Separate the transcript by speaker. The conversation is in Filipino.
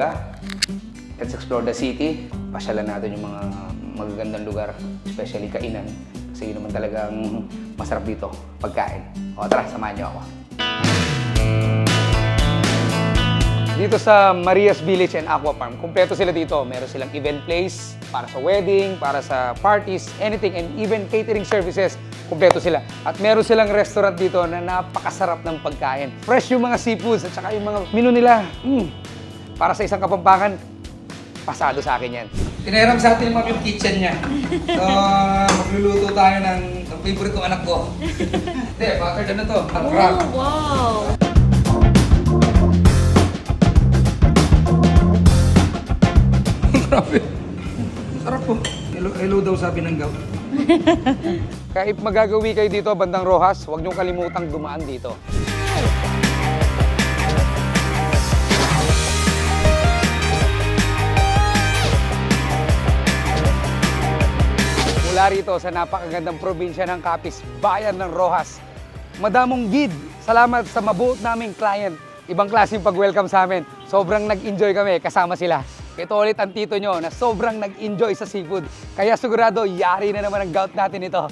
Speaker 1: umaga. Let's explore the city. Pasyalan natin yung mga magagandang lugar, especially kainan. Kasi yun naman talagang masarap dito, pagkain. O tara, samahan niyo ako. Dito sa Marias Village and Aqua Farm, kumpleto sila dito. Meron silang event place para sa wedding, para sa parties, anything, and even catering services. Kumpleto sila. At meron silang restaurant dito na napakasarap ng pagkain. Fresh yung mga seafoods at saka yung mga menu nila. Para sa isang Kapampangan, pasado sa akin yan. Tineram sa atin yung kitchen niya. So, magluluto tayo ng favorite kong anak ko. Hindi, buttered ano to? Crab.
Speaker 2: Oh, wow!
Speaker 1: Grabe. Sarap po. Hello daw sabi ng gout. Kaya if magagawi kayo dito, bandang Rojas, huwag niyong kalimutang dumaan dito. Mula rito sa napakagandang probinsya ng Capiz, bayan ng Rojas. Madamong gid, salamat sa mabuot naming client. Ibang klaseng pag-welcome sa amin. Sobrang nag-enjoy kami kasama sila. Ito ulit ang tito nyo na sobrang nag-enjoy sa seafood. Kaya sigurado, yari na naman ang gout natin ito.